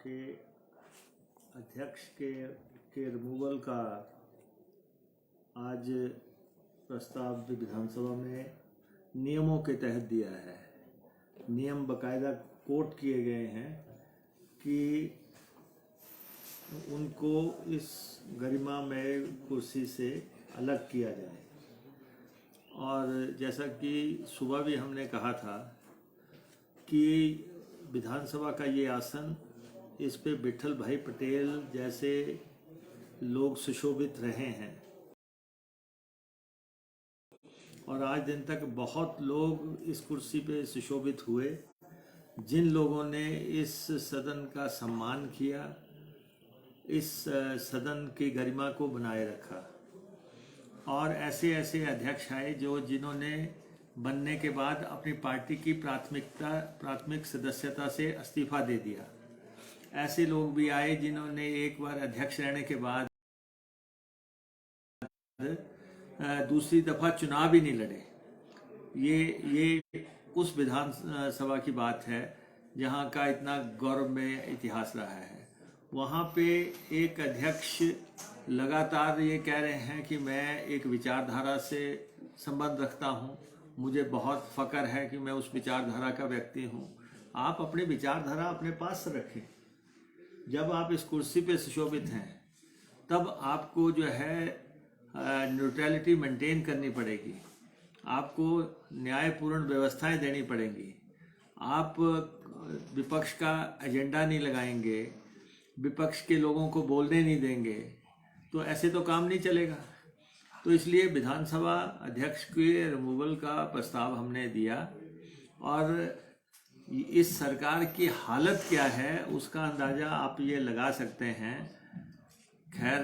के अध्यक्ष के रिमूवल का आज प्रस्ताव विधानसभा में नियमों के तहत दिया है। नियम बकायदा कोट किए गए हैं कि उनको इस गरिमामय कुर्सी से अलग किया जाए। और जैसा कि सुबह भी हमने कहा था कि विधानसभा का ये आसन, इस पे विट्ठल भाई पटेल जैसे लोग सुशोभित रहे हैं और आज दिन तक बहुत लोग इस कुर्सी पे सुशोभित हुए। जिन लोगों ने इस सदन का सम्मान किया, इस सदन की गरिमा को बनाए रखा, और ऐसे ऐसे अध्यक्ष आए जिन्होंने बनने के बाद अपनी पार्टी की प्राथमिक सदस्यता से इस्तीफा दे दिया। ऐसे लोग भी आए जिन्होंने एक बार अध्यक्ष रहने के बाद दूसरी दफा चुनाव ही नहीं लड़े। ये उस विधानसभा की बात है जहां का इतना गौरवमय इतिहास रहा है। वहां पे एक अध्यक्ष लगातार ये कह रहे हैं कि मैं एक विचारधारा से संबंध रखता हूं, मुझे बहुत फक्र है कि मैं उस विचारधारा का व्यक्ति हूं। आप अपनी विचारधारा अपने पास रखें। जब आप इस कुर्सी पे सुशोभित हैं तब आपको जो है न्यूट्रलिटी मेंटेन करनी पड़ेगी, आपको न्यायपूर्ण व्यवस्थाएं देनी पड़ेंगी। आप विपक्ष का एजेंडा नहीं लगाएंगे, विपक्ष के लोगों को बोलने नहीं देंगे, तो ऐसे तो काम नहीं चलेगा। तो इसलिए विधानसभा अध्यक्ष के रिमूवल का प्रस्ताव हमने दिया। और इस सरकार की हालत क्या है उसका अंदाज़ा आप ये लगा सकते हैं। खैर,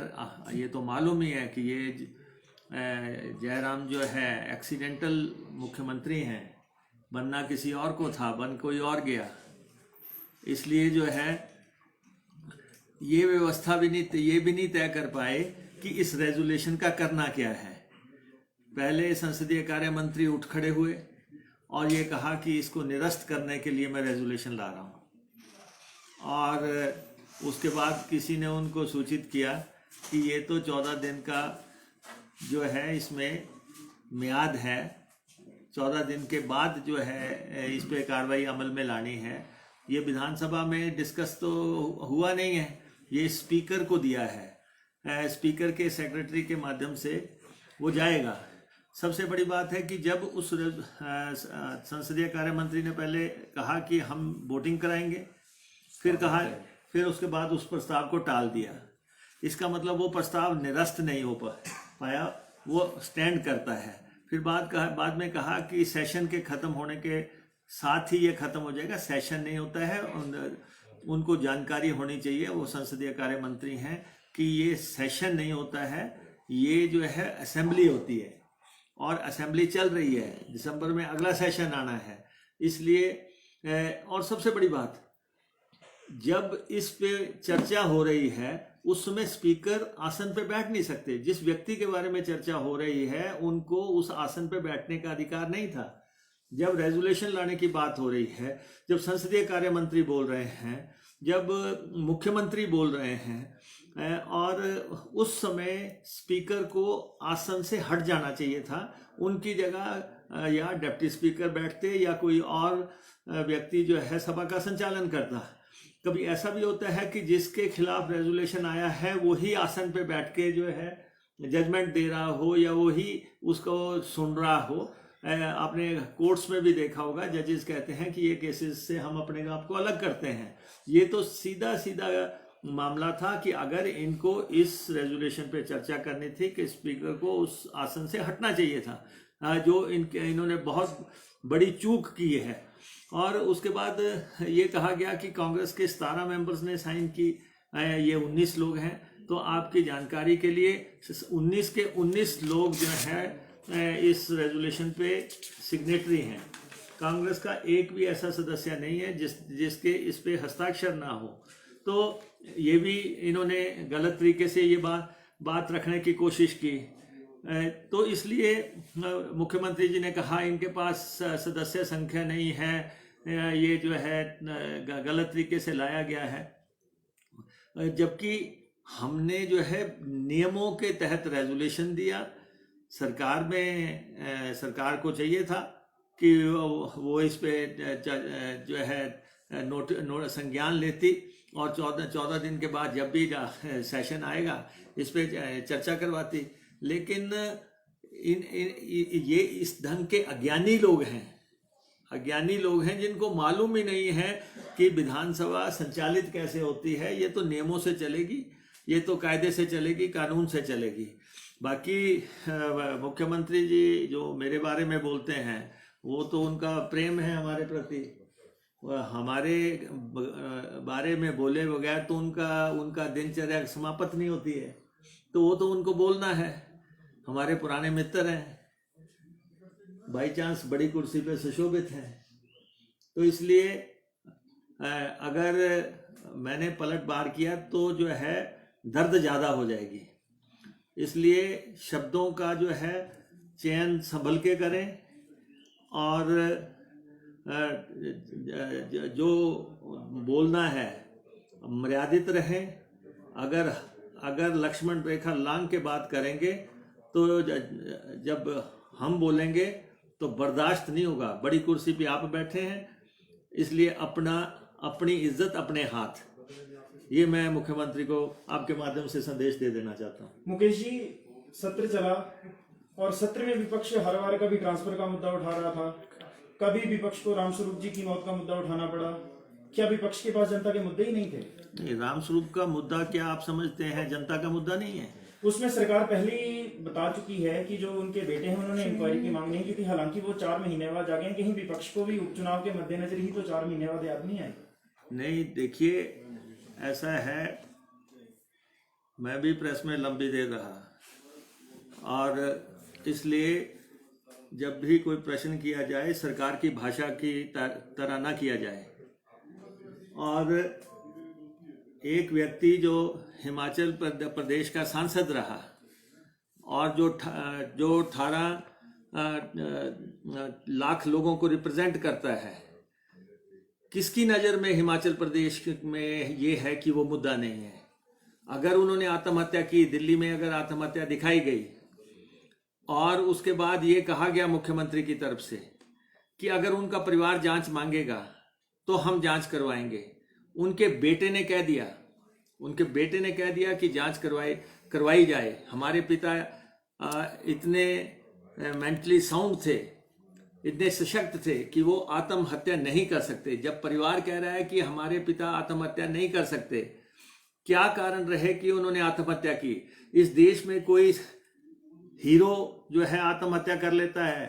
ये तो मालूम ही है कि ये जयराम जो है एक्सीडेंटल मुख्यमंत्री हैं, बनना किसी और को था, बन कोई और गया। इसलिए जो है ये व्यवस्था भी नहीं तय कर पाए कि इस रेजोल्यूशन का करना क्या है। पहले संसदीय कार्य मंत्री उठ खड़े हुए और ये कहा कि इसको निरस्त करने के लिए मैं रेजोल्यूशन ला रहा हूँ। और उसके बाद किसी ने उनको सूचित किया कि ये तो 14 दिन का जो है इसमें मियाद है, 14 दिन के बाद जो है इस पे कार्रवाई अमल में लानी है। ये विधानसभा में डिस्कस तो हुआ नहीं है, ये स्पीकर को दिया है, स्पीकर के सेक्रेटरी के माध्यम से वो जाएगा। सबसे बड़ी बात है कि जब उस संसदीय कार्य मंत्री ने पहले कहा कि हम वोटिंग कराएंगे, फिर उसके बाद उस प्रस्ताव को टाल दिया। इसका मतलब वो प्रस्ताव निरस्त नहीं हो पाया, वो स्टैंड करता है। फिर बाद में कहा कि सेशन के ख़त्म होने के साथ ही ये ख़त्म हो जाएगा। सेशन नहीं होता है, उनको जानकारी होनी चाहिए, वो संसदीय कार्य मंत्री हैं, कि ये सेशन नहीं होता है, ये जो है असेंबली होती है और असेंबली चल रही है। दिसंबर में अगला सेशन आना है। इसलिए और सबसे बड़ी बात, जब इस पे चर्चा हो रही है उस समय स्पीकर आसन पे बैठ नहीं सकते। जिस व्यक्ति के बारे में चर्चा हो रही है उनको उस आसन पे बैठने का अधिकार नहीं था। जब रेजोल्यूशन लाने की बात हो रही है, जब संसदीय कार्य मंत्री बोल रहे हैं, जब मुख्यमंत्री बोल रहे हैं, और उस समय स्पीकर को आसन से हट जाना चाहिए था। उनकी जगह या डिप्टी स्पीकर बैठते या कोई और व्यक्ति जो है सभा का संचालन करता। कभी ऐसा भी होता है कि जिसके खिलाफ रेजोल्यूशन आया है वही आसन पे बैठ के जो है जजमेंट दे रहा हो या वही उसको सुन रहा हो। आपने कोर्ट्स में भी देखा होगा, जजेस कहते हैं कि ये केसेस से हम अपने आप को अलग करते हैं। ये तो सीधा मामला था कि अगर इनको इस रेजोल्यूशन पे चर्चा करनी थी कि स्पीकर को उस आसन से हटना चाहिए था, जो इन्होंने बहुत बड़ी चूक की है। और उसके बाद ये कहा गया कि कांग्रेस के 17 मेंबर्स ने साइन की, ये 19 लोग हैं। तो आपकी जानकारी के लिए 19 के 19 लोग जो है इस रेजोल्यूशन पे सिग्नेटरी हैं। कांग्रेस का एक भी ऐसा सदस्य नहीं है जिसके इस पे हस्ताक्षर ना हो। तो ये भी इन्होंने गलत तरीके से ये बात रखने की कोशिश की। तो इसलिए मुख्यमंत्री जी ने कहा इनके पास सदस्य संख्या नहीं है, ये जो है गलत तरीके से लाया गया है। जबकि हमने जो है नियमों के तहत रेजोल्यूशन दिया। सरकार को चाहिए था कि वो इस पे जो है नोट संज्ञान लेती और 14 दिन के बाद जब भी सेशन आएगा इस पे चर्चा करवाती। लेकिन ये इस ढंग के अज्ञानी लोग हैं जिनको मालूम ही नहीं है कि विधानसभा संचालित कैसे होती है। ये तो नियमों से चलेगी, ये तो कायदे से चलेगी, कानून से चलेगी। बाकी मुख्यमंत्री जी जो मेरे बारे में बोलते हैं वो तो उनका प्रेम है हमारे प्रति। हमारे बारे में बोले बगैर तो उनका दिनचर्या समाप्त नहीं होती है। तो वो तो उनको बोलना है। हमारे पुराने मित्र हैं, बाई चांस बड़ी कुर्सी पे सुशोभित हैं। तो इसलिए अगर मैंने पलटवार किया तो जो है दर्द ज़्यादा हो जाएगी। इसलिए शब्दों का जो है चयन संभल के करें और जो बोलना है मर्यादित रहें। अगर लक्ष्मण रेखा लांघ के बात करेंगे तो जब हम बोलेंगे तो बर्दाश्त नहीं होगा। बड़ी कुर्सी पे आप बैठे हैं, इसलिए अपनी इज्जत अपने हाथ। ये मैं मुख्यमंत्री को आपके माध्यम से संदेश दे देना चाहता हूँ। मुकेश जी, सत्र चला और सत्र में विपक्ष हर बार कभी ट्रांसफर का मुद्दा उठा रहा था, कभी विपक्ष को रामस्वरूप जी की मौत का मुद्दा उठाना पड़ा। क्या विपक्ष के पास जनता के मुद्दे ही नहीं थे? नहीं, रामस्वरूप का मुद्दा क्या आप समझते हैं जनता का मुद्दा नहीं है? उसमें सरकार पहले ही बता चुकी है कि जो उनके बेटे हैं उन्होंने इंक्वायरी की मांग नहीं की थी। हालांकि वो 4 महीने बाद जागे। कहीं विपक्ष को भी उपचुनाव के मद्देनजर ही तो 4 महीने बाद याद नहीं आई? नहीं, देखिए ऐसा है, मैं भी प्रेस में लंबी देर रहा और इसलिए जब भी कोई प्रश्न किया जाए सरकार की भाषा की तरह ना किया जाए। और एक व्यक्ति जो हिमाचल प्रदेश का सांसद रहा और जो 18 लाख लोगों को रिप्रेजेंट करता है, किसकी नज़र में हिमाचल प्रदेश में ये है कि वो मुद्दा नहीं है? अगर उन्होंने आत्महत्या की, दिल्ली में अगर आत्महत्या दिखाई गई और उसके बाद ये कहा गया मुख्यमंत्री की तरफ से कि अगर उनका परिवार जांच मांगेगा तो हम जांच करवाएंगे। उनके बेटे ने कह दिया कि जांच करवाई जाए। हमारे पिता इतने मेंटली साउंड थे, इतने सशक्त थे कि वो आत्महत्या नहीं कर सकते। जब परिवार कह रहा है कि हमारे पिता आत्महत्या नहीं कर सकते, क्या कारण रहे कि उन्होंने आत्महत्या की? इस देश में कोई हीरो जो है आत्महत्या कर लेता है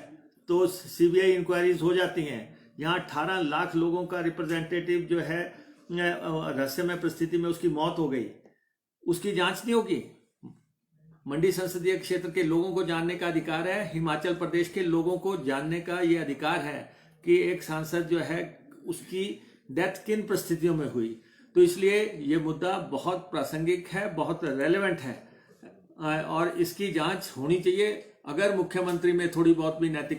तो सीबीआई इंक्वायरीज हो जाती हैं। यहाँ 18 लाख लोगों का रिप्रेजेंटेटिव जो है रहस्यमय परिस्थिति में उसकी मौत हो गई, उसकी जांच नहीं होगी? मंडी संसदीय क्षेत्र के लोगों को जानने का अधिकार है, हिमाचल प्रदेश के लोगों को जानने का ये अधिकार है कि एक सांसद जो है उसकी डेथ किन परिस्थितियों में हुई। तो इसलिए ये मुद्दा बहुत प्रासंगिक है, बहुत रेलेवेंट है और इसकी जांच होनी चाहिए। अगर मुख्यमंत्री में थोड़ी बहुत भी नैतिक